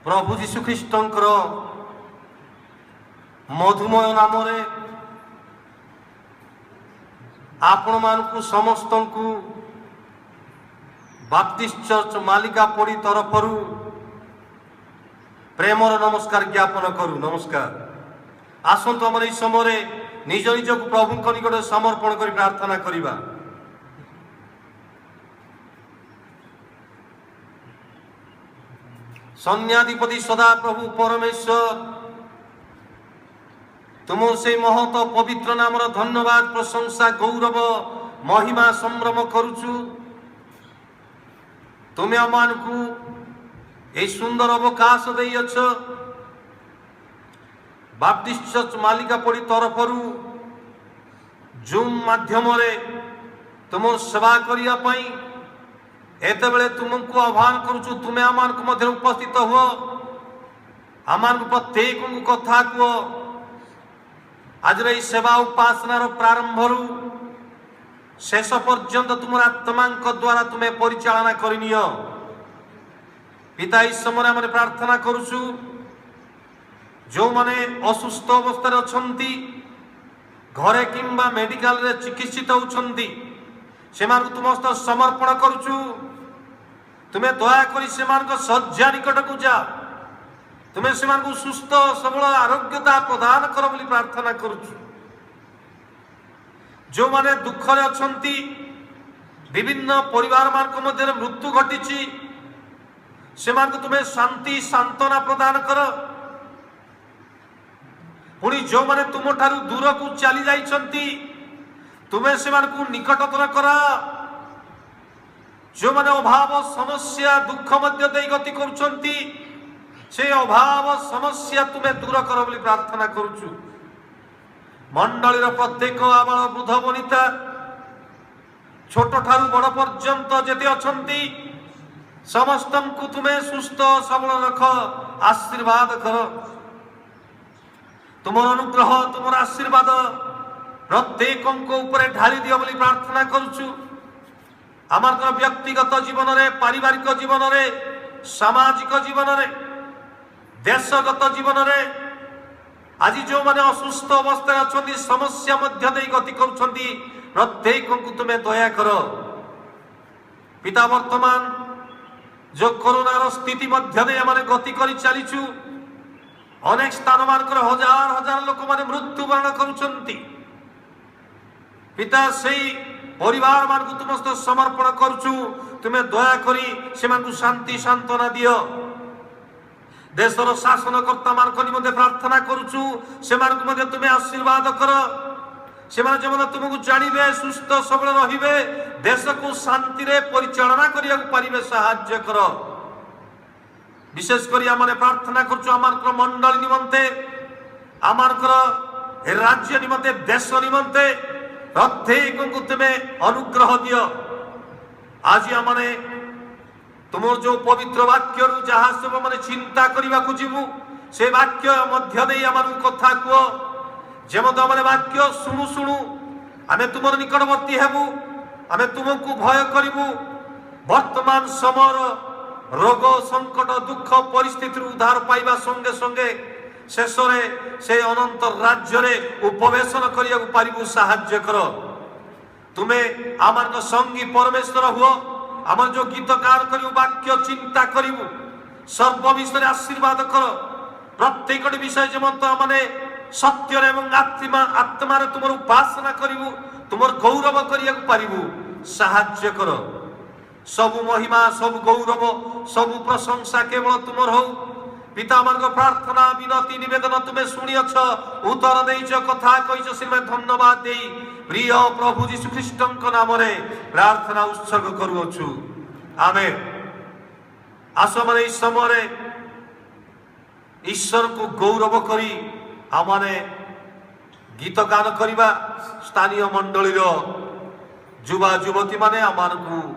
प्रभु जीशु ख्रीष्टंकर मधुमय नाम आपण मानकु समस्त को बाप्टिस्ट चर्च मालिका पड़ी तरफर प्रेमर नमस्कार ज्ञापन करू। नमस्कार। आसंतु आम इस समय निज निज को प्रभु निकट समर्पण कर प्रार्थना करिबा। सन्याधिपति सदा प्रभु परमेश्वर तुम से महत पवित्र नामर धन्यवाद प्रशंसा गौरव महिमा संभ्रम करुचु। तुम्हें अमान को ये सुंदर अवकाश देइछ बाप्टिस्ट चर्च मालिका पड़ी तरफर जूम माध्यम तुम सेवा करने एत बेले तुमको आह्वान करुचु। तुम्हें आमान को मध्य उपस्थित हुआ आमान को प्रत्येक कथा कह। आज सेवा उपासनार प्रारंभ शेष पर्यंत तुम आत्मा द्वारा तुम्हें परिचालना करनिय। पिता इस समय आम प्रार्थना करुचु जो माने असुस्थ अवस्था अच्छी घरे किंबा मेडिकल रे चिकित्सित होती से तुम समर्पण करुचु। तुम्हें दयाकोरी से शଯ୍ୟା निकट को जा तुम्हें से सुस्थ सबल आरोग्यता प्रदान कर बोली प्रार्थना करुचु। जो माने दुख अच्छी विभिन्न परिवार मान मध्य मृत्यु घटी से तुम्हें शांति सांत्वना प्रदान कर। पुणी जो माने तुम ठारू दूर को चली जाइछंती तुम्हें से निकटतर कर। जो माने अभाव समस्या दुख मध्य दे गति करुछंती से अभाव समस्या तुम्हें दूर कर बोली प्रार्थना करुचु। मंडलीर प्रत्येक आबाल वृद्ध वनिता छोट ठारू बड़ पर्यंत जेते अछंती समस्त को तुम्हें सुस्थ सबल रख आशीर्वाद कर। तुम अनुग्रह तुम आशीर्वाद प्रत्येक ऊपर ढाली दियो बोली प्रार्थना करुचु। आमार व्यक्तिगत जीवन में पारिवारिक जीवन में सामाजिक जीवन में देशगत जीवन में आज जो माने असुस्थ अवस्था अच्छा समस्या मध्य दे गति करुछंती प्रत्येक को तुम्हें दया कर। पिता वर्तमान जो कोरोनार स्थिति मध्य दे माने गति करी चलीचु अनेक स्थान मानकर हजार हजार लोक माने मृत्युवरण करुछंती। पिता सही परिवार मान को तुम समर्पण करुचु। तुम्हें दया करी से शांति सांत्वना दियो। देशर शासनकर्ता मान निमंते प्रार्थना करुचु से तुम्हें आशीर्वाद कर। से तुमको जानवे सुस्थ सबल रहिबे देश को शांति रे परिचालना करिया पारिबे साहाय्य कर। विशेष करी आम प्रार्थना करुचु आम मंडल निमंते आम राज्य निमंते देश निमंते प्रत्येक को तुम्हें अनुग्रह दियो। आज आम तुम जो पवित्र वाक्य जहाँ सब मैंने चिंता करने को जीवु से वाक्य मध्य दे आम कथा कह जमत आम वाक्य शुणु शुणु आम तुम निकटवर्ती हेबु आम तुमको भय करूँ। वर्तमान समय रोग संकट दुख परिस्थिति उद्धार पाइबा संगे संगे शेष से अनंत राज्य में उपवेशन करिया साहाय्य कर। तुम्हें आम संगी परमेश्वर हुआ आम जो गीत गान कर वाक्य चिंता करू सर्व विषय आशीर्वाद कर। प्रत्येक विषय जमत मैंने सत्य आत्मा आत्मा तुम उपासना करू तुम गौरव करू साहाय्य कर। सब महिमा सब गौरव सब प्रशंसा केवल तुम हो। पिता मान प्रार्थना विनती निवेदन तुम्हें शुणिछ उत्तर देच कथा कहीच से धन्यवाद दे प्रिय प्रभु जीशु ख्रीष्ट नाम प्रार्थना उत्सर्ग करुछु। आमेन। आस माने इस समय ईश्वर को गौरव करी आमने गीत गान करवा स्थानीय मंडलीर युवा युवती माने आमान को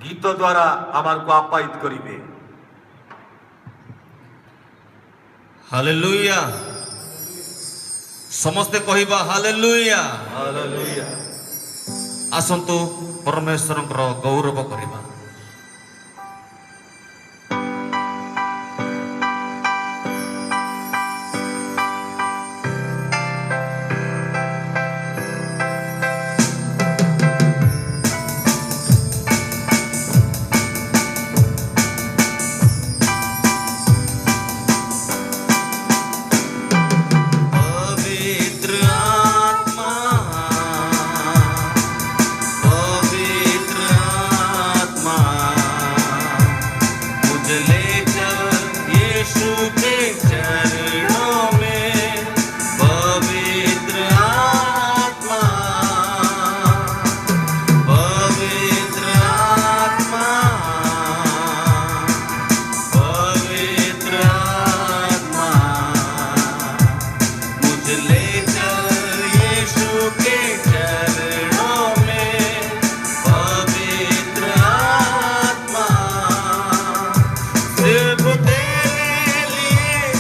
गीत द्वारा आमान को आप्यायित करिवे। हालेलुया। समस्ते कहबा हालेलुया हालेलुया। आसंतु परमेश्वर गौरव करवा। यीशु के चरणों में पवित्र आत्मा, पवित्र आत्मा, पवित्र आत्मा, मुझे ले चल यीशु के चरणों में पवित्र आत्मा, सिर्फ तेरे लिए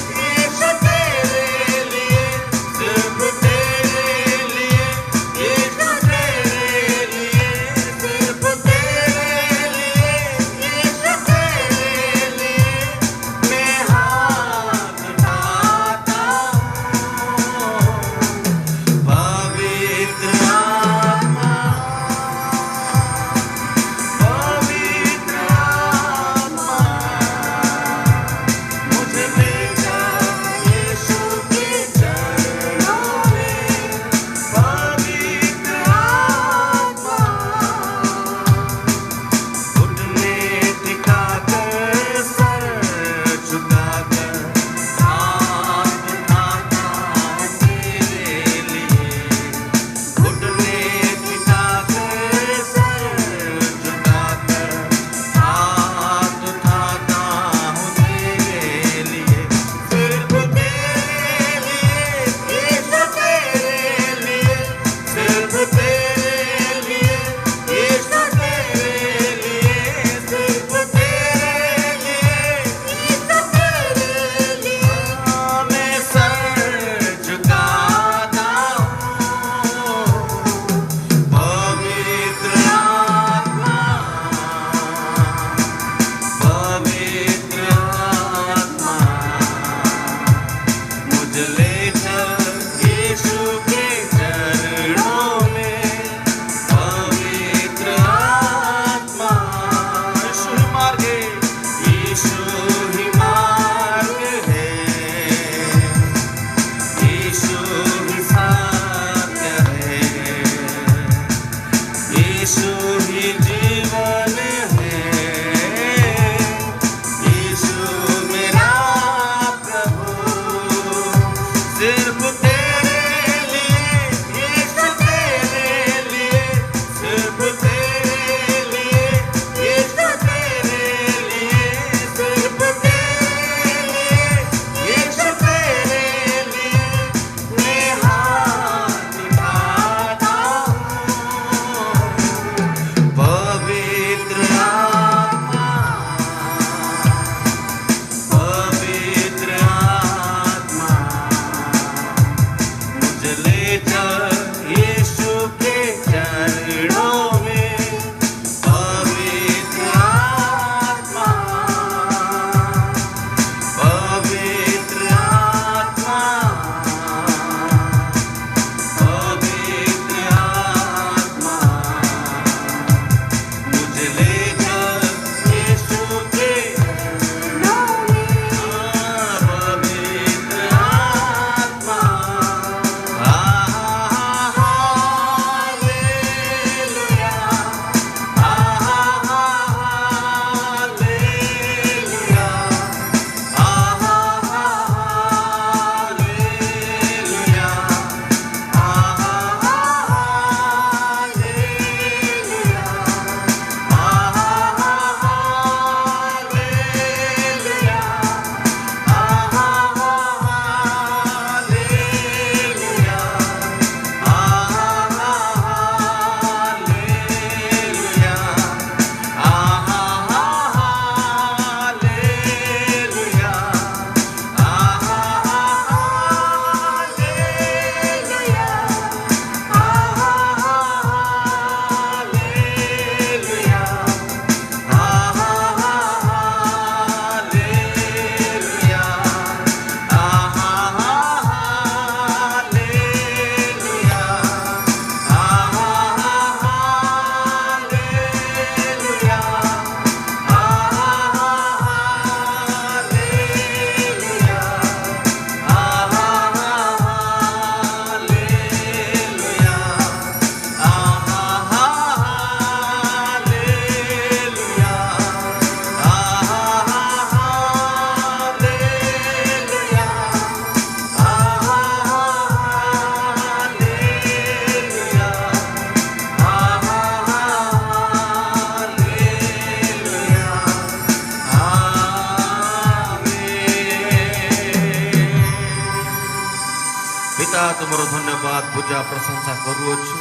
पिता तुमर धन्यवाद पूजा प्रशंसा करूछु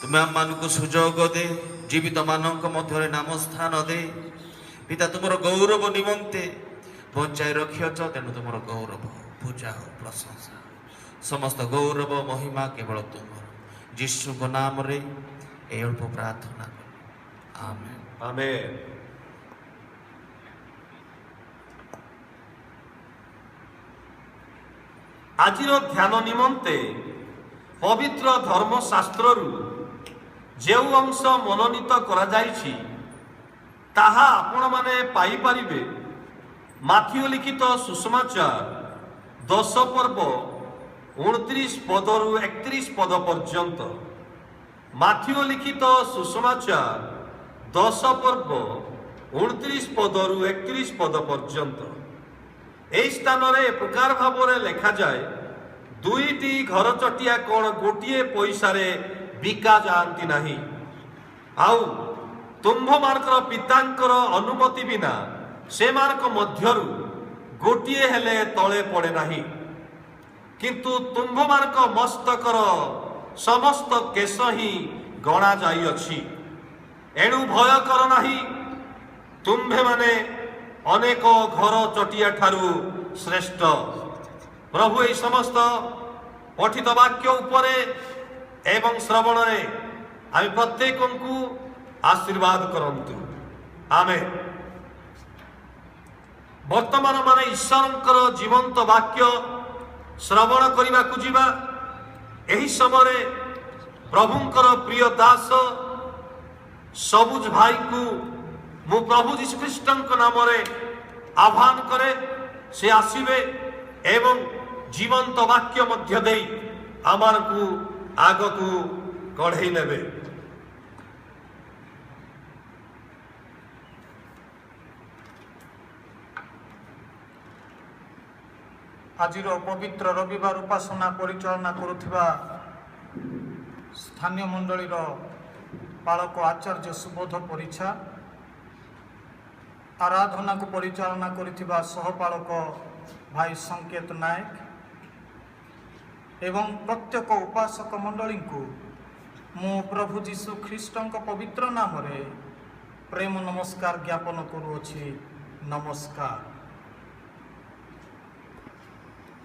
तुम्हें आम मानक सुजोग दे जीवित मानक मध्य नाम स्थान दे पिता तुमर गौरव निमंते बंचाई रखिच तेणु तुमर गौरव पूजा हो प्रशंसा समस्त गौरव महिमा केवल तुमर यीशु को नाम रे ए अल्प प्रार्थना आमेन आमेन। आजिर ध्यान निमंते पवित्र धर्मशास्त्र जो अंश मनोनीत करा जायछि ताहा आपण माने पाई परिबे माथियो लिखित सुसमाचार 10 पर्व 29 पदरु 31 पद पर्यंत माथियो लिखित सुसमाचार 10 पर्व 29 पदरु 31 पद पर्यंत एई स्थान रे प्रकार भाव लेखा जाए दुईटी घर चटिया कौन गोटे पैसा रे बिका जाती नहीं आउ तुम्भ मार्कर पितांकर अनुमति बिना से मार्क मध्यरु गोटे हेले तले पड़े नहीं किंतु तुम्भ मार्क मस्तकर समस्त केश ही गणा जाइअछि एणु भय कर नहीं तुम्भे माने अनेक घर चटिया ठारू श्रेष्ठ प्रभु এই समस्त पठित वाक्य उपरे एवं श्रवण रे आम प्रत्येक को आशीर्वाद करंतु आमेन। वर्तमान माने ईश्वरंकर जीवंत वाक्य श्रवण करने को जीवा एही समय प्रभुंकर प्रिय दास सबुज भाई को मु प्रभु जीशु ख्रीष्टଙ୍କ नामरे आह्वान करे से आसीबे एवं जीवंत वाक्य मध्य दे आमार को आग को कढ़ई नेबे। आजिर पवित्र रविवार उपासना परिचालना करुथिबा स्थानीय मंडलीर पालक आचार्य सुबोध परिछा आराधना को परिचालना करिथिबा सहपालक भाई संकेत नायक एवं प्रत्येक उपासक मंडली को मु प्रभु जीशु ख्रीष्टଙ୍କ पवित्र नाम रे प्रेम नमस्कार ज्ञापन करुअछि। नमस्कार।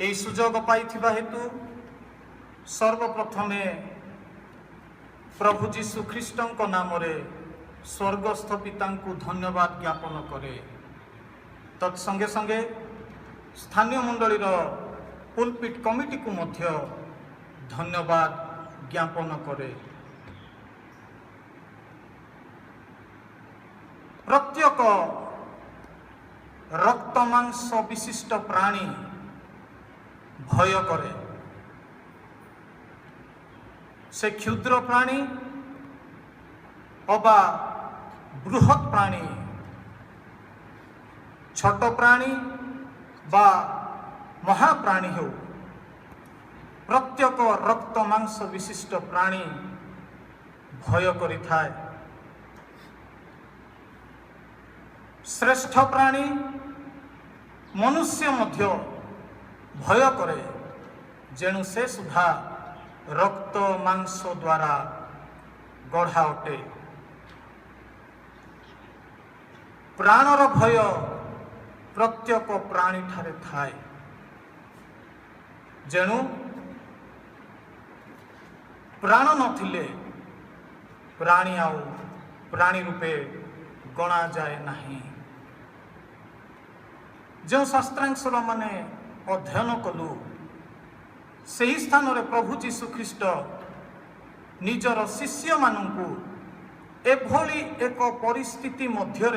এই সুযোগ পাইथिबा हेतु सर्वप्रथमे प्रभु जीशु ख्रीष्टଙ୍କ नाम रे स्वर्गस्थ पिता को धन्यवाद ज्ञापन करे तत्संगे संगे स्थानीय मंडलीर पुलपिट कमिटी को मध्य धन्यवाद ज्ञापन करे। प्रत्येक रक्त मांस विशिष्ट प्राणी भय करे से क्षुद्र प्राणी अबा बृहत प्राणी छोट प्राणी बा महाप्राणी हो प्रत्येक रक्त मांस विशिष्ट प्राणी भय करि थाए। श्रेष्ठ प्राणी मनुष्य मध्य भय करे जेणु से सुधा रक्त मांस द्वारा गढ़ा अटे। प्राणर भय प्रत्येक प्राणी ठारे थाए जेणु प्राण नथिले प्राणी आउ प्राणी रूपे गणा जाए नहीं। जो शास्त्रांशर माने अध्ययन कलु से ही स्थान रे प्रभु जीशु ख्रीष्ट निजर शिष्य मानू एभली एक परिस्थिति मध्य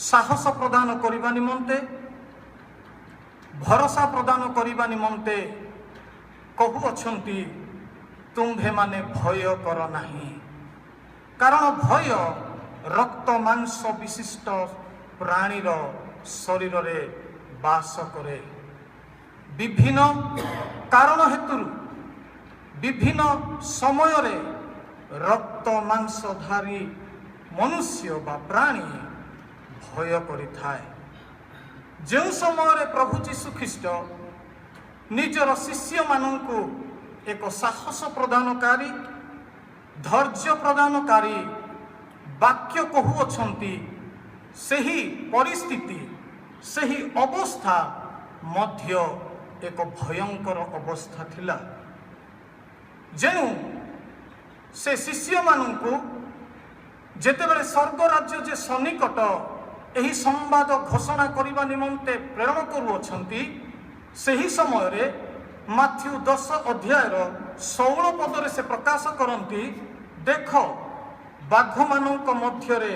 साहस प्रदान करने निमंते भरोसा प्रदान करने निमंते कहूअछंती तुम्भे माने भय कर नहीं कारण भय रक्त मांस विशिष्ट प्राणीर शरीर रे बास करे। विभिन्न कारण हेतु विभिन्न समय रे रक्त मांसधारी मनुष्य बा प्राणी भय करि थाए। ଯେଉଁ ସମୟରେ ପ୍ରଭୁ ଯୀଶୁ ଖ୍ରୀଷ୍ଟ ନିଜର ଶିଷ୍ୟମାନଙ୍କୁ ଏକ ସାହସ ପ୍ରଦାନକାରୀ ଧୈର୍ଯ୍ୟ ପ୍ରଦାନକାରୀ ବାକ୍ୟ କହୁଅଛନ୍ତି, ସେହି ପରିସ୍ଥିତି ସେହି ଅବସ୍ଥା ମଧ୍ୟ ଏକ ଭୟଙ୍କର ଅବସ୍ଥା ଥିଲା। ଯେଣୁ ସେ ଶିଷ୍ୟମାନଙ୍କୁ ଯେତେବେଳେ ସ୍ୱର୍ଗ ରାଜ୍ୟ ଯେ ସନ୍ନିକଟ ଏହି ସମ୍ବାଦ ଘୋଷଣା କରିବା ନିମନ୍ତେ ପ୍ରେରଣ କରୁଅଛନ୍ତି, ସେହି ସମୟରେ ମାଥ୍ୟୁ 10 ଅଧ୍ୟାୟର 16 ପଦରେ ସେ ପ୍ରକାଶ କରନ୍ତି, ଦେଖ ବାଘମାନଙ୍କ ମଧ୍ୟରେ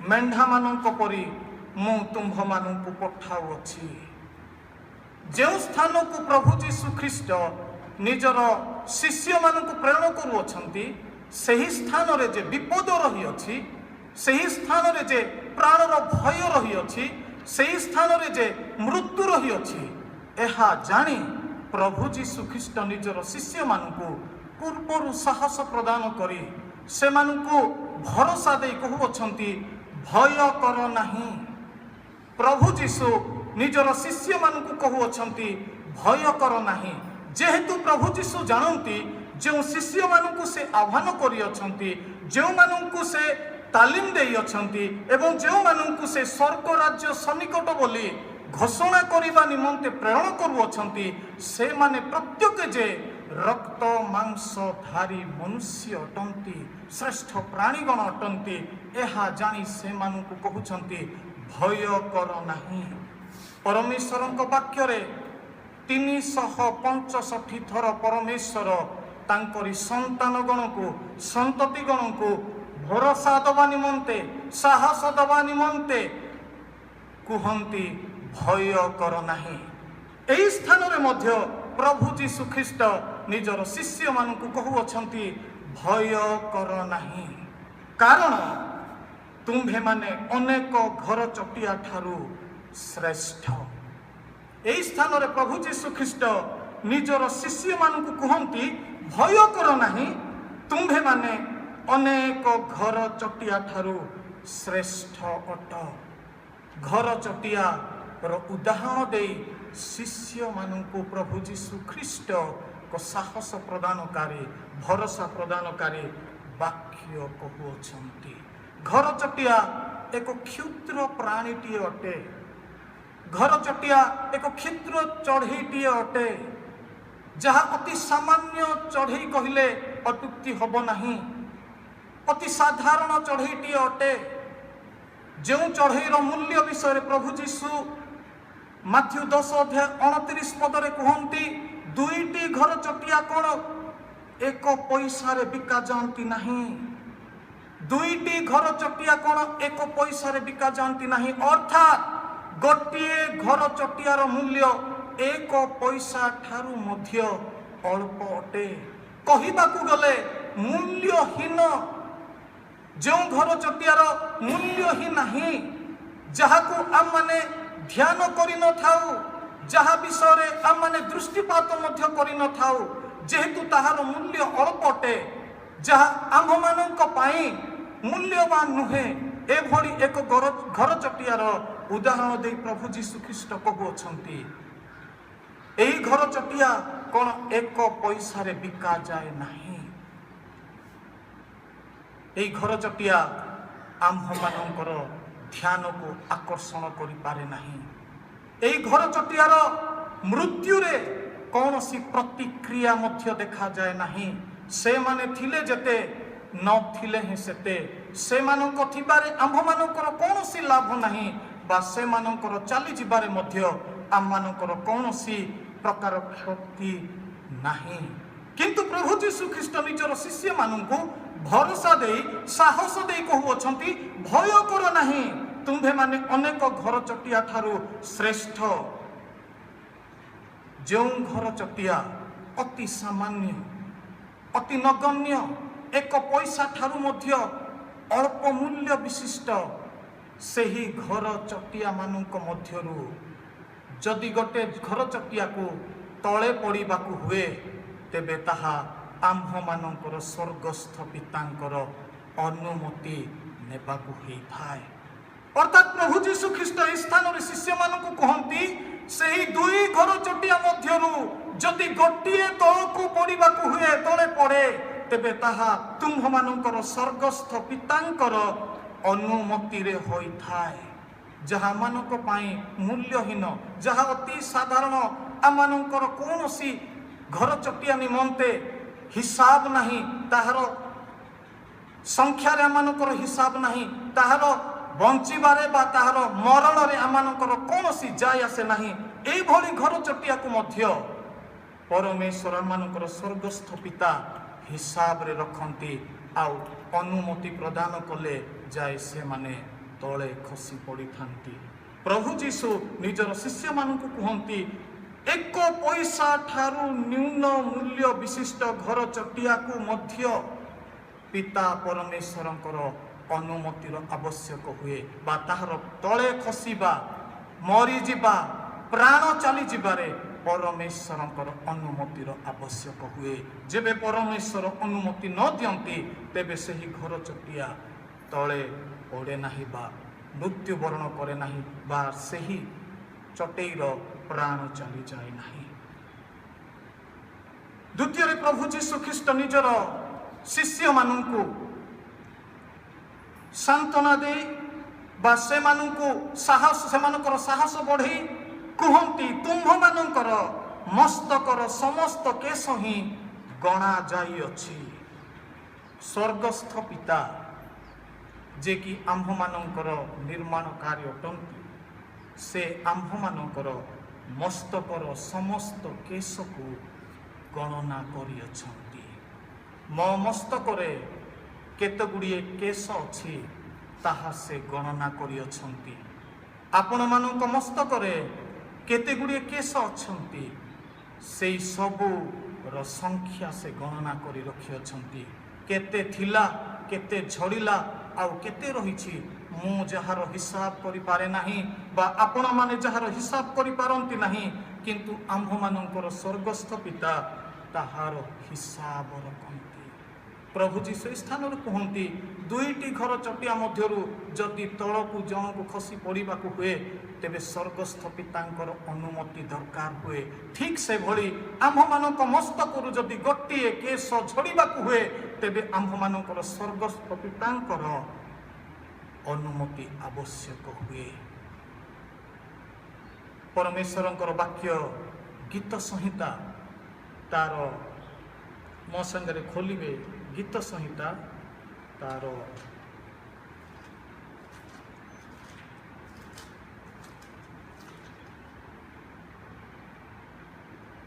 ମେଣ୍ଢାମାନଙ୍କ ପରି ମୁଁ ତୁମ୍ଭମାନଙ୍କୁ ପଠାଉଅଛି। ଯେଉଁ ସ୍ଥାନକୁ ପ୍ରଭୁ ଯୀଶୁ ଖ୍ରୀଷ୍ଟ ନିଜର ଶିଷ୍ୟମାନଙ୍କୁ ପ୍ରେରଣ କରୁଅଛନ୍ତି, ସେହି ସ୍ଥାନରେ ଯେ ବିପଦ ରହିଅଛି, ସେହି ସ୍ଥାନରେ ଯେ ପ୍ରାଣର ଭୟ ରହିଅଛି, ସେହି ସ୍ଥାନରେ ଯେ ମୃତ୍ୟୁ ରହିଅଛି, ଏହା ଜାଣି ପ୍ରଭୁ ଯୀଶୁ ଖ୍ରୀଷ୍ଟ ନିଜର ଶିଷ୍ୟମାନଙ୍କୁ ପୂର୍ବରୁ ସାହସ ପ୍ରଦାନ କରି ସେମାନଙ୍କୁ ଭରସା ଦେଇ କହୁଅଛନ୍ତି, ଭୟ କର ନାହିଁ। ପ୍ରଭୁ ଯୀଶୁ ନିଜର ଶିଷ୍ୟମାନଙ୍କୁ କହୁଅଛନ୍ତି, ଭୟ କର ନାହିଁ। ଯେହେତୁ ପ୍ରଭୁ ଯୀଶୁ ଜାଣନ୍ତି ଯେଉଁ ଶିଷ୍ୟମାନଙ୍କୁ ସେ ଆହ୍ୱାନ କରିଅଛନ୍ତି, ଯେଉଁମାନଙ୍କୁ ସେ ତାଲିମ ଦେଇଅଛନ୍ତି ଏବଂ ଯେଉଁମାନଙ୍କୁ ସେ ସ୍ୱର୍ଗ ରାଜ୍ୟ ସନ୍ନିକଟ ବୋଲି ଘୋଷଣା କରିବା ନିମନ୍ତେ ପ୍ରେରଣ କରୁଅଛନ୍ତି, ସେମାନେ ପ୍ରତ୍ୟେକ ଯେ ରକ୍ତ ମାଂସଧାରୀ ମନୁଷ୍ୟ ଅଟନ୍ତି, ଶ୍ରେଷ୍ଠ ପ୍ରାଣୀଗଣ ଅଟନ୍ତି, ଏହା ଜାଣି ସେମାନଙ୍କୁ କହୁଛନ୍ତି, ଭୟ କର ନାହିଁ। ପରମେଶ୍ୱରଙ୍କ ବାକ୍ୟରେ 365 ଥର ପରମେଶ୍ୱର ତାଙ୍କରି ସନ୍ତାନଗଣକୁ ସନ୍ତତିଗଣଙ୍କୁ ଭରସା ଦେବା ନିମନ୍ତେ ସାହସ ଦେବା ନିମନ୍ତେ କୁହନ୍ତି, ଭୟ କର ନାହିଁ। ଏହି ସ୍ଥାନରେ ମଧ୍ୟ ପ୍ରଭୁ ଯୀଶୁ ଖ୍ରୀଷ୍ଟ ନିଜର ଶିଷ୍ୟମାନଙ୍କୁ କହୁଅଛନ୍ତି, ଭୟ କର ନାହିଁ, କାରଣ ତୁମ୍ଭେମାନେ ଅନେକ ଘର ଚଟିଆ ଠାରୁ ଶ୍ରେଷ୍ଠ। ଏହି ସ୍ଥାନରେ ପ୍ରଭୁ ଯୀଶୁ ଖ୍ରୀଷ୍ଟ ନିଜର ଶିଷ୍ୟମାନଙ୍କୁ କୁହନ୍ତି, ଭୟ କର ନାହିଁ, ତୁମ୍ଭେମାନେ ଅନେକ ଘର ଚଟିଆ ଠାରୁ ଶ୍ରେଷ୍ଠ ଅଟ। ଘର ଚଟିଆର ଉଦାହରଣ ଦେଇ ଶିଷ୍ୟମାନଙ୍କୁ ପ୍ରଭୁ ଯୀଶୁ ଖ୍ରୀଷ୍ଟଙ୍କ ସାହସ ପ୍ରଦାନକାରୀ ଭରସା ପ୍ରଦାନକାରୀ ବାକ୍ୟ କହୁଅଛନ୍ତି। ଘର ଚଟିଆ ଏକ କ୍ଷୁଦ୍ର ପ୍ରାଣୀଟିଏ ଅଟେ। ଘର ଚଟିଆ ଏକ କ୍ଷୁଦ୍ର ଚଢ଼େଇଟିଏ ଅଟେ, ଯାହା ଅତି ସାମାନ୍ୟ ଚଢ଼େଇ କହିଲେ ଅତ୍ୟୁକ୍ତି ହେବ ନାହିଁ। ଅତି ସାଧାରଣ ଚଢ଼େଇଟିଏ ଅଟେ, ଯେଉଁ ଚଢ଼େଇର ମୂଲ୍ୟ ବିଷୟରେ ପ୍ରଭୁ ଯୀଶୁ ମାଥ୍ୟୁ 10 ଅଧ୍ୟାୟ 29 ପଦରେ କୁହନ୍ତି, 2ଟି ଘର ଚଟିଆ କ'ଣ 1 ପଇସାରେ ବିକା ଯାଆନ୍ତି ନାହିଁ। 2ଟି ଘର ଚଟିଆ କ'ଣ 1 ପଇସାରେ ବିକା ଯାଆନ୍ତି ନାହିଁ। ଅର୍ଥାତ୍ ଗୋଟିଏ ଘର ଚଟିଆର ମୂଲ୍ୟ 1 ପଇସା ଠାରୁ ମଧ୍ୟ ଅଳ୍ପ ଅଟେ। କହିବାକୁ ଗଲେ ମୂଲ୍ୟହୀନ ଯେଉଁ ଘର ଚଟିଆର ମୂଲ୍ୟ ହିଁ ନାହିଁ, ଯାହାକୁ ଆମମାନେ ଧ୍ୟାନ କରିନଥାଉ, ଯାହା ବିଷୟରେ ଆମମାନେ ଦୃଷ୍ଟିପାତ ମଧ୍ୟ କରିନଥାଉ, ଯେହେତୁ ତାହାର ମୂଲ୍ୟ ଅଳ୍ପ ଅଟେ, ଯାହା ଆମ୍ଭମାନଙ୍କ ପାଇଁ ମୂଲ୍ୟବାନ ନୁହେଁ, ଏଭଳି ଏକ ଘର ଚଟିଆର ଉଦାହରଣ ଦେଇ ପ୍ରଭୁ ଯୀଶୁ ଖ୍ରୀଷ୍ଟ କହୁଅଛନ୍ତି, ଏହି ଘର ଚଟିଆ କ'ଣ 1 ପଇସାରେ ବିକା ଯାଏ ନାହିଁ। ଏହି ଘର ଚଟିଆ ଆମ୍ଭମାନଙ୍କର ଧ୍ୟାନକୁ ଆକର୍ଷଣ କରିପାରେ ନାହିଁ। ଏହି ଘର ଚଟିଆର ମୃତ୍ୟୁରେ କୌଣସି ପ୍ରତିକ୍ରିୟା ମଧ୍ୟ ଦେଖାଯାଏ ନାହିଁ। ସେମାନେ ଥିଲେ ଯେତେ, ନଥିଲେ ହିଁ ସେତେ। ସେମାନଙ୍କ ଥିବାରେ ଆମ୍ଭମାନଙ୍କର କୌଣସି ଲାଭ ନାହିଁ, ବା ସେମାନଙ୍କର ଚାଲିଯିବାରେ ମଧ୍ୟ ଆମମାନଙ୍କର କୌଣସି ପ୍ରକାର କ୍ଷତି ନାହିଁ। କିନ୍ତୁ ପ୍ରଭୁ ଯୀଶୁ ଖ୍ରୀଷ୍ଟ ନିଜର ଶିଷ୍ୟମାନଙ୍କୁ ଭରସା ଦେଇ ସାହସ ଦେଇ କହୁଅଛନ୍ତି, ଭୟ କର ନାହିଁ, ତୁମ୍ଭେମାନେ ଅନେକ ଘର ଚଟିଆ ଠାରୁ ଶ୍ରେଷ୍ଠ। ଯେଉଁ ଘର ଚଟିଆ ଅତି ସାମାନ୍ୟ, ଅତି ନଗଣ୍ୟ, 1 ପଇସା ଠାରୁ ମଧ୍ୟ ଅଳ୍ପ ମୂଲ୍ୟ ବିଶିଷ୍ଟ, ସେହି ଘର ଚଟିଆ ମାନଙ୍କ ମଧ୍ୟରୁ ଯଦି ଗୋଟେ ଘର ଚଟିଆକୁ ତଳେ ପଡ଼ିବାକୁ ହୁଏ, ତେବେ ତାହା ଆମ୍ଭମାନଙ୍କର ସ୍ୱର୍ଗସ୍ଥ ପିତାଙ୍କର ଅନୁମତି ନେବାକୁ ହେଇଥାଏ। अर्थात प्रभु जीशु ख्रीष्ट ए स्थान रे शिष्य मानक कहंती सेही दुई घर चटिया मध्यरु जदि गोटिए तळकु पड़िबाकू हुए तळे पड़े तेबे ताहा तुम्भ मानकर स्वर्गस्थ पितांकर अनुमति रे होइथाय जहा मानक पाई मूल्यहीन जहा अति साधारण आमानकर कोनोसी घर चटिया निमंते हिसाब नहीं ताहार संख्या रे आमानकर हिसाब नहीं ताहार बंचिबारे बा ताहार मरण रे आमानकर कोनोसी जाय आसे नहीं एई भली घर चटिया को मध्य परमेश्वर आमानकर स्वर्गस्थ पिता हिसाब रे रखंती आउ अनुमति प्रदान कले जाय से माने तले खसी पड़ी थांती प्रभु जीशु निजर शिष्य मानकु कहंती एक पैसा ठारू न्यून मूल्य विशिष्ट घर चटिया को मध्य पिता परमेश्वरंकर अनुमतिर आवश्यक हुए बा ताहार तले खसिबा मरी जिबा प्राण चली जिबारे परमेश्वरंकर अनुमतिर आवश्यक हुए जेबे परमेश्वर अनुमति न दियंती तेबे सही घर चटिया तले पड़े नाही बा मृत्युवरण करे नाही बा सही चटेईर प्राण चली जाए नाही। द्वितीय प्रभु जीशु ख्रीष्ट निजर शिष्य मानू सांत्वना दे बा से मानू साहस से साहस बढ़े कहती तुम्भ मानकर मस्तकर समस्त केश ही गणा जाई अछि स्वर्गस्थ पिता जे कि आम्भ मानकर निर्माण कार्य अटंती से आम्भ मानकर मस्तकर समस्त केश को गणना करि अछंती मो मस्तकरे केते गुड़िए केश अछि ताहा से गणना करि अछंती आपण मानक मस्तकरे केते गुड़िए केश अछंती सेई सबु र संख्या से गणना करि रखि अछंती केते थिला केते झड़िला आउ केते रहिछि मु जहार हिसाब करि पारे नाही बा आपण माने जहार हिसाब करि पारंती नाही किंतु आम्भ मानकर स्वर्गस्थ पिता ताहार हिसाब रखंती प्रभु जीशु स्थान रे कहंती दुईटी घर चटिया मध्यरु जदि तळकु जनकु खसी पड़िबाकू हुए तेबे स्वर्गस्थ पितांकर अनुमति दरकार हुए ठीक से भली आम्भ मानक मस्तकरु जदि गोटिए केश झड़िबाकू हुए तेबे आम्भ मानकर स्वर्गस्थ पितांकर अनुमति आवश्यक हुए। परमेश्वरंकर वाक्य गीत संहिता तार मो संगे खोलिबे गीत संहिता तार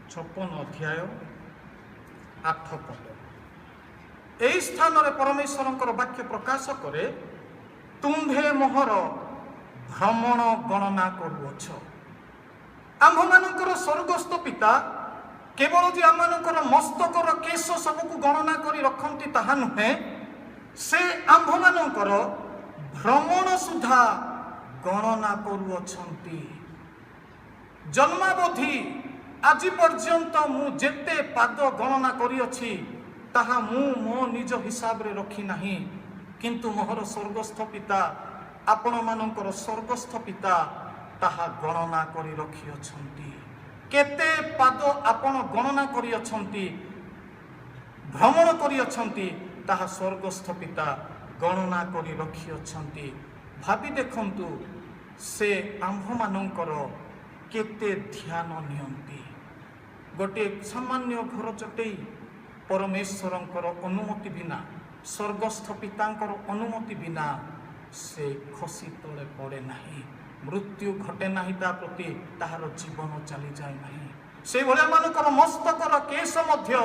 56 अध्याय 8 पद एई स्थान रे परमेश्वरंकर वाक्य प्रकाश करे तुम्भे मोहर भ्रमण गणना करुअछ आम्भ मानकर स्वर्गस्थ पिता केवल जे आम मानकर मस्तकर केश सबको गणना करी रखंती ताहा नुहे से आम्भ मानकर भ्रमण सुधा गणना करुअछंती जन्मावधि आज पर्यंत मु जेते पाद गणना करिअछि ताहा मु मो निज हिसाब रे रखी नाही किंतु मोहर स्वर्गस्थ पिता आपण मानकर स्वर्गस्थ पिता ताहा गणना करी रखी अछंती केते पाद आपण गणना करी अछंती भ्रमण करी अछंती ताहा स्वर्गस्थ पिता गणना करी रखी अछंती भाबी देखंतु से आम्भ मानकर केते ध्यान नियंती गोटे सामान्य घर चटेई परमेश्वरंकर अनुमति बिना स्वर्गस्थ पितांकर अनुमति बिना से खसी तले पड़े नहीं मृत्यु घटे नहीं ता प्रति ताहार जीवन चली जाए नहीं से भलिया मानकर मस्तकर केश मध्य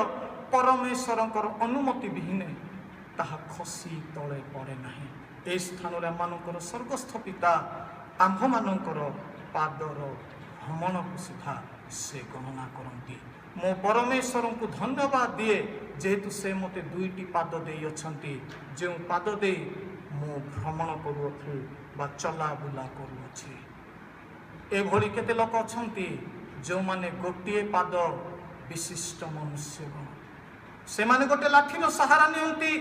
परमेश्वरंकर अनुमति विहीने ताहा खसी तले पड़े नहीं ए स्थान रे मानकर स्वर्गस्थ पिता आम्भ मानकर पादर भ्रमण को सुधा से गणना करती मो परमेश्वर को धन्यवाद दिए जेहेतु से मते दुईटी पाद दे अछंती जो पाद दे मो भ्रमण करूथि बा चला बुला करूछि ए भली केते लोक अछंती जो माने गोटिए पाद विशिष्ट मनुष्यगण से माने गोटे लाठीर सहारा नियंती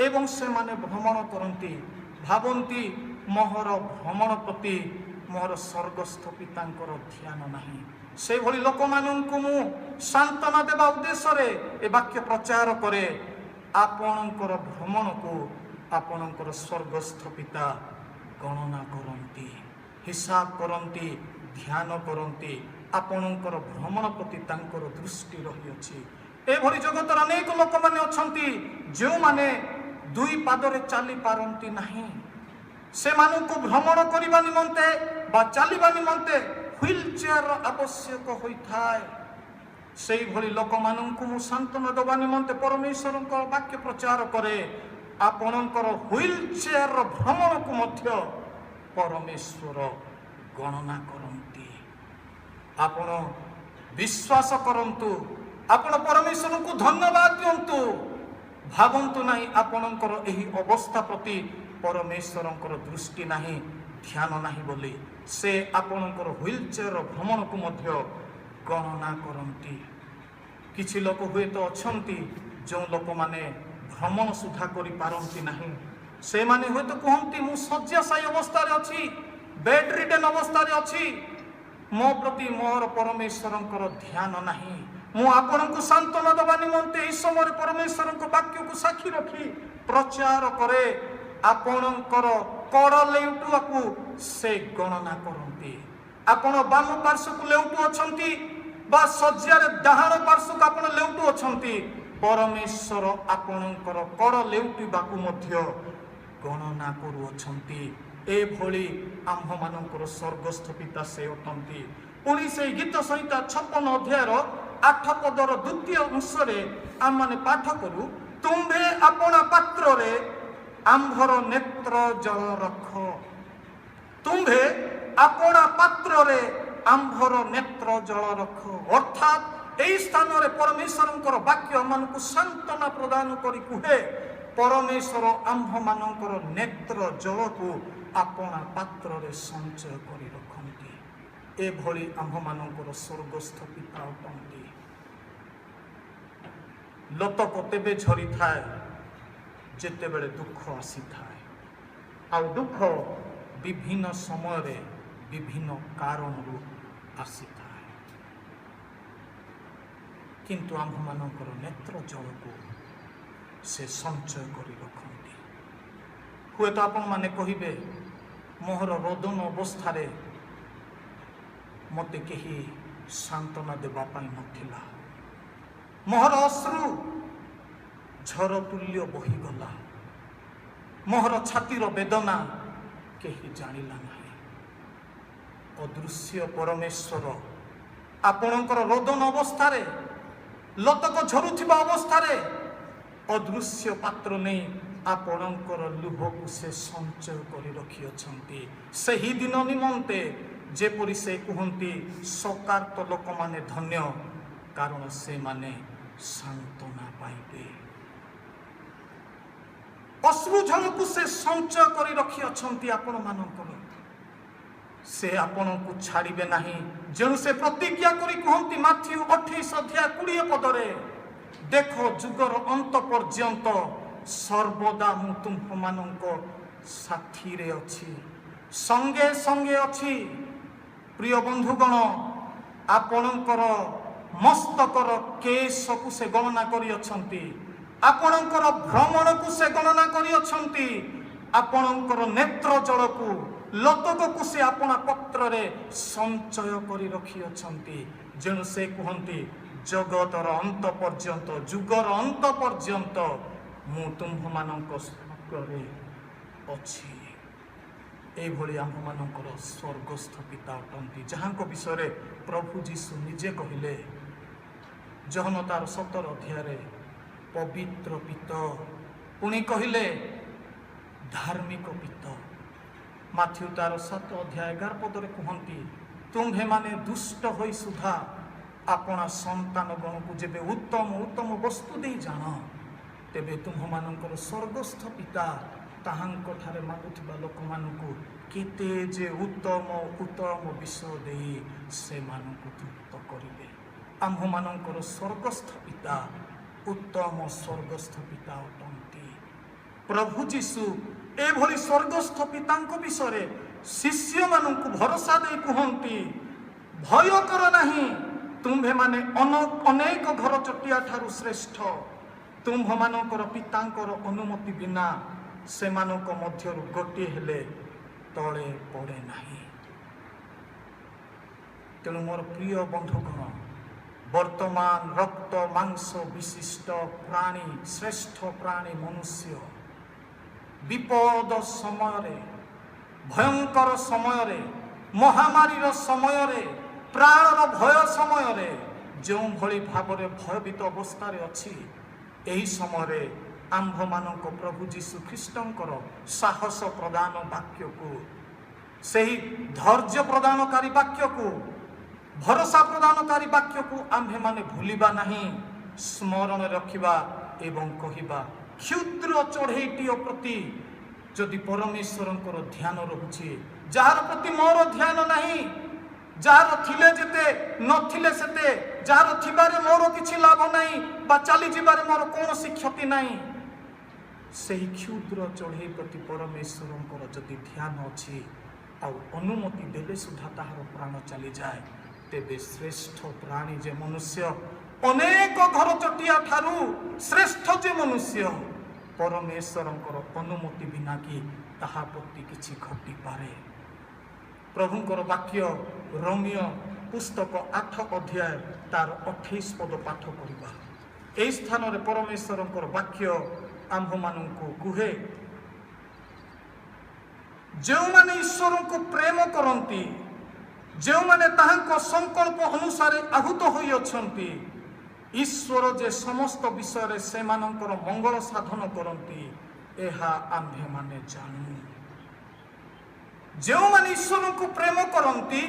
एवं से माने भ्रमण करती भावंती मोहर भ्रमण प्रति मोहर स्वर्गस्थ पितांकर ध्यान नहीं। से भली लोक माननकु मु सांत्वना देवा उद्देश्य रे ए वाक्य प्रचार करे। आपणकर भ्रमण को आपणकर स्वर्गस्थ पिता गणना करंती, हिसाब करंती, ध्यान करंती। आपणकर भ्रमण प्रति तांकर दृष्टि रही अछि। ए भली जगतर अनेक लोक माने अछंती जो माने दुई पादरे चली पारंती नहीं। से मानकु भ्रमण करबा निमंते बा चलीबा निमंते व्हील चेयर आवश्यक होइथाय। सेई भली लोक मानकु मु सांत्वना देबा निमंते परमेश्वरक वाक्य प्रचार करे। आपणकर व्हील चेयर भ्रमण को मध्य परमेश्वर गणना करंती। आपण विश्वास करंतु, आपण परमेश्वर को धन्यवाद दियंतु। भावंतु नहीं आपणकर एही अवस्था प्रति परमेश्वरंकर दृष्टि नहीं, ध्यान नहीं बोली से आपणकर व्हील चेयर भ्रमण को मध्य गणना करंती। किछि लोक हुए तो अछंती जो लोक माने भ्रमण सुधा करि पारंती नहीं। से माने हुए तो कहंती मु शଯ୍ୟାଶାୟୀ अवस्था रे अछि, बेड रिडन अवस्था रे अछि, मो प्रति मोर परमेश्वरंकर ध्यान नहीं। मु आपनकु सांत्वना देबा निमंते एई समय परमेश्वरंक वाक्य को साक्षी रखी प्रचार करे। आपणकर कड़ लेउटुआकु से गणना करंती। आपण बाम पार्श्व को लेउटु अछंती बा शଯ୍ୟାରେ ଡାହାଣ ପାର୍ଶ୍ୱକୁ ଆପଣ लेउटु अछंती, परमेश्वर आपणकर कड़ लेउटिबाकु मध्य गणना करू अछंती। ए भली आम्भ मानकर स्वर्गस्थ पिता से अटंती। पुणी से गीत संहिता 56 अध्यायर 8 पदर द्वितीय अंश रे आम माने पाठ करू, तुम्भे आपणा पात्र रे आम्भर नेत्र जल रख। तुम्भे आपणा पात्र रे आम्भर नेत्र जल रख। अर्थात एई स्थान रे परमेश्वरंकर वाक्य मानकु सांत्वना प्रदान करी कुहे, परमेश्वर आम्भ मानकर नेत्र जल को आपणा पात्र रे संचय करी रखंती। ए भली आम्भ मानकर स्वर्गस्थ पिता अटंती। लतक तेबे झरी थाए जेते बेले दुख आसी थाए। आ दुख विभिन्न समय रे विभिन्न कारण रु आसी थाए, किंतु आम्भ मानकर नेत्र जल को से संचय करी रखंती। हुए तो आपण माने कहिबे मोहर रोदन अवस्था रे मते केही सांत्वना देबा पाई नथिला। मोहर अश्रु झर तुल्य बही गला। मोहर छातीर वेदना केही जानिला नाही। अदृश्य परमेश्वर आपणकर रोदन अवस्था रे, लतक झरुथिबा अवस्था रे अदृश्य पात्र नहीं आपणकर लुह को से संचय करी रखी अछंती। सही दिन निमंते जेपरि से कहंती सकार्त लोक माने धन्य, कारण से माने सांत्वना पाइबे। अश्रु झल को से संचय करी रखी अछंती आपण मानकर। से आपण को छाड़िबे नहीं, जेणु से प्रतिज्ञा करी कहंती माथ्यू 28 अध्याय 20 पदरे, देखो जुगर अंत पर्यंत सर्वदा मु तुम मानक साथी रे अछि, संगे संगे अछि। प्रिय बंधुगण, आपणकर मस्तकर केश को से गणना करी अछंती, आपणकर भ्रमण को से गणना करी अछंती, आपणकर नेत्र जल को लतक को से आपणा पत्र रे संचय करी रखी अछंती। जेणु से कहंती जगतर अंत पर्यंत, जुगर अंत पर्यंत मु तुम्भ मानक संगे अछि। ए भली आम मानकर स्वर्गस्थ पिता अटंती, जहाँ विषय रे प्रभु जीशु निजे कहिले जहन तार 17 अध्याय पवित्र पिता, पुणी कहिले धार्मिक पिता। माथ्यू तार 7 अध्याय 11 पदरे कहंती तुम्भे माने दुष्ट होई सुधा आपणा संतान गण को जेबे उत्तम उत्तम वस्तु दे जान, तेबे तुम्भ मानकर स्वर्गस्थ पिता ताहांक ठारे मागुथिबा लोक मानकु केते जे उत्तम उत्तम विषय देई से मानकु तृप्त करिबे। आम्भ मानकर स्वर्गस्थ पिता उत्तम स्वर्गस्थ पिता अटंती। प्रभु जीशु एभली स्वर्गस्थ पितांको विषय शिष्य मानू भरोसा दे कहती भय कर नहीं तुम्भे माने अनेक घर चटिया ठारू श्रेष्ठ तुम्भ मानकर पितांकर अनुमति बिना से मानक मध्यरु गोटे हेले तले पड़े नहीं। तेणु मोर प्रिय बंधुगण वर्तमान रक्त मांस विशिष्ट प्राणी श्रेष्ठ प्राणी मनुष्य विपद समय भयंकर समय महामारी समय प्राणर भय समय जो भली भाव भयभीत अवस्था अच्छी यही समय आंभ मानक प्रभु जीशु ख्रीष्टंकर साहस प्रदान वाक्य को सही धैर्य प्रदानकारी वाक्य को भरोसा प्रदानकारी वाक्य को आंभे माने भूलिबा नहीं स्मरण रखिबा एवं कहिबा क्षुद्र चढ़ईटी प्रति जदि परमेश्वरंकर ध्यान रहुछि जार प्रति मोर ध्यान नहीं जार थिले जेते नथिले सेते जार थिबारे मोर किछि लाभ नहीं बा चली जिबारे मोर कोनोसी क्षति नहीं सही क्षुद्र चढ़ई प्रति परमेश्वरंकर जदि ध्यान अछि आ अनुमति देले सुधा ताहार प्राण चली जाए तेबे श्रेष्ठ प्राणी जे मनुष्य अनेक घर चटिया ठारू श्रेष्ठ जे मनुष्य परमेश्वरंकर अनुमति बिना कि ताहा प्रति किछि घटी पारे। प्रभुंकर वाक्य रोमियो पुस्तक 8 अध्याय तार 28 पद पाठ करिबा एई स्थान रे परमेश्वरंकर वाक्य आंभ माननकु कुहे जो माने ईश्वर को प्रेम करंती जो माने ताहांको संकल्प अनुसार आहुत होई अछंती ईश्वर जे समस्त विषय रे से मानकर मंगल साधन करंती एहा आंभे माने जानू जो माने ईश्वर को प्रेम करंती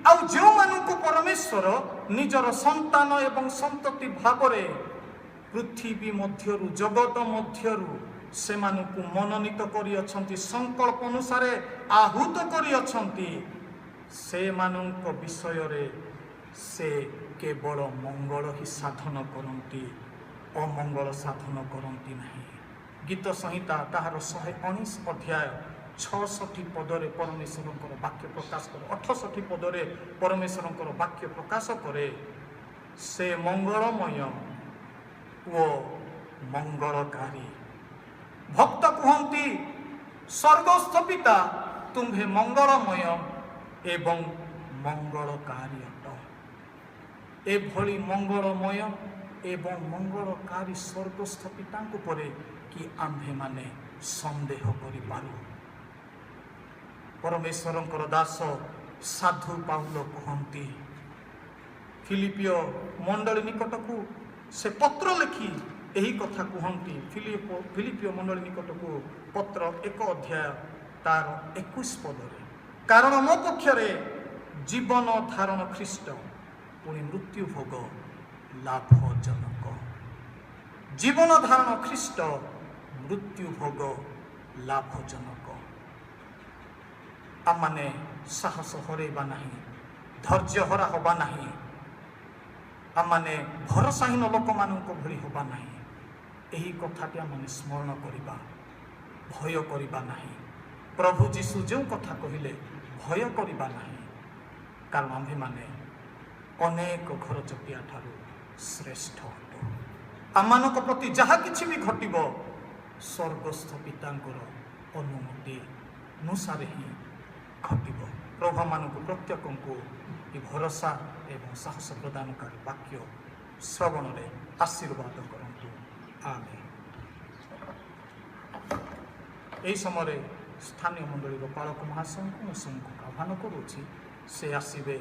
आ जो मानकु परमेश्वर निजर संतान एवं संतति भाव रे पृथ्वी मध्यरु जगत मध्यरु से मानकु मनोनीत करि अछंती संकल्प अनुसार आहुत करि अछंती से मानक विषय रे से केवल मंगल ही साधन करती अमंगल साधन करती नहीं। गीत संहिता ताहार 119 अध्याय 66 पदरे परमेश्वरंकर वाक्य प्रकाश करे 68 पदरे परमेश्वरंकर वाक्य प्रकाश करे से मंगलमय ओ मंगलकारी भक्त कहती स्वर्गस्थ पिता तुम्हें मंगलमय एवं मंगलकारी अट एभली मंगलमय एवं मंगलकारी स्वर्गस्थ पिता परे कि आंभे माने संदेह करि पारू। परमेश्वरंकर दास साधु पाउल कहती फिलिपिय मंडली निकट को से पत्र लिखि यही कथा कहती फिलिपिय मंडली निकट को पत्र 1 अध्याय तार 21 पदरे कारण मो पक्षरे जीवन धारण ख्रीष्ट पुणी मृत्यु भोग लाभजनक जीवन धारण ख्रीष्ट मृत्यु भोग लाभजनक आमने साहस हरैबा नहीं धैर्य हरा हवा नहीं आमने भरोसाहीन लोक मानक भली हवा नहीं यही कथाटी आमने स्मरण करिबा भय करिबा नहीं। प्रभु जीशु जो कथा कहिले भय करिबा नहीं कारण आम्भे माने अनेक घर चटिया ठारू श्रेष्ठ अटु आमମାନଙ୍କ प्रति जहाँ किछि भी घटिब स्वर्गस्थ पितांकर अनुमति अनुसार ही घटिब। प्रभु मानक प्रत्येकଙ୍କୁ ये भरोसा एवं साहस प्रदानकारी वाक्य श्रवण रे आशीर्वाद करंतु आमेन। यही समय स्थानीय मंडली पालक महाशय को सम्मुख आह्वान करुछि से आसबे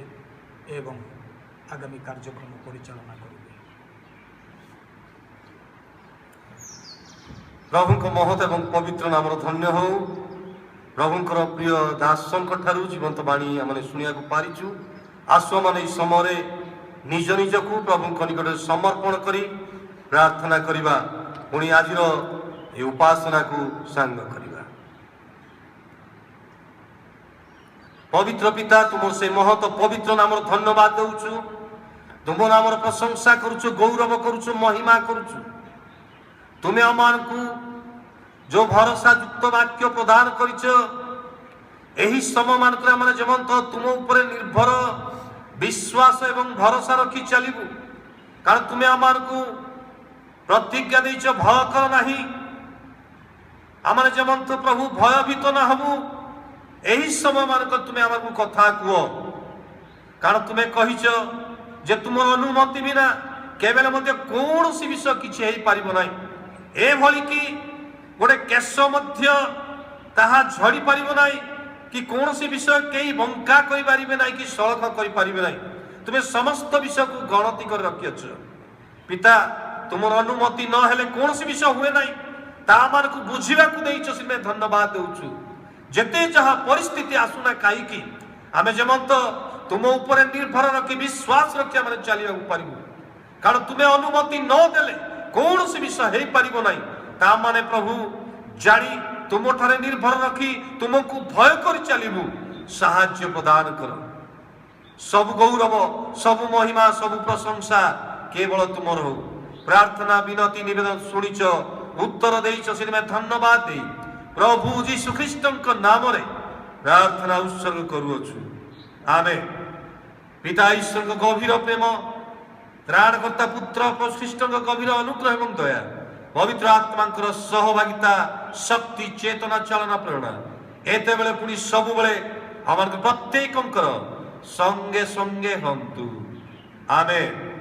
एवं आगामी कार्यक्रम परिचालना करेंगे। प्रभु महत एवं पवित्र नाम धन्य हो। प्रभुंकर प्रिय दासंक ठारू जीवंत बाणी आम शुणा पारिचु आसु मान समय निज निज को प्रभु निकट समर्पण करी प्रार्थना करिबा पुणी आज उपासना को सांग करिबा। पवित्र पिता तुम से महत पवित्र नाम धन्यवाद दौचु तुम नाम प्रशंसा करुचु गौरव करुचु महिमा करुचु। तुम्हें आम को जो भरोसा युक्त वाक्य प्रदान करिछ एही समय मानकर आमे जेमंत तुम ऊपर निर्भर विश्वास एवं भरोसा रखी चलिबु कारण तुमे आमानकु प्रतिज्ञा देइछ भय कर नाही आमे जेमंत प्रभु भयभीत न हबु एही समय मानकर तुमे आमानकु कथा कुओ कारण तुमे कहिछ जे तुमर अनुमति बिना केवल मध्य कौन विषय किछि हेई पारिबो नाही ए भली कि गोटे केश मध्य ताहा झड़ी पारिबो नाही कि कौन विषय कई बंका करि पारिबे नाही कि सड़क करि पारिबे नाही तुमे समस्त विषय को गणति कर रखियछ पिता तुमर अनुमति न हेले कौन विषय हुए नाही ता मान को बुझिबा को देइछ सिमे धन्यवाद देउछु जेते जहा परिस्थिति आसुना काई कि आमे जेमंत तुम ऊपर निर्भर रखी विश्वास रखी आमे चलिया पारिबु कारण तुमे अनुमति न देले कौन विषय हेई पारिबो नाही ता माने प्रभु जानी तुम ठारे निर्भर रखी तुमको भय कर चलिबु साहाय्य प्रदान कर सब गौरव सब महिमा सब प्रशंसा केवल तुमर हो प्रार्थना विनती निवेदन सुनिच उत्तर देइछ सिने धन्यवाद दे प्रभु यीशु ख्रीष्टक नाम रे प्रार्थना उत्सर्ग करूछु आमेन पिता ईश्वर गभीर प्रेम त्राणकर्ता पुत्र ख्रीष्टक गभीर अनुग्रह एवं दया पवित्र आत्मा सहभागिता शक्ति चेतना चालना प्रेरणा एते बेले पुणी सब बेले हमार प्रत्येक संगे संगे हंतु आमेन।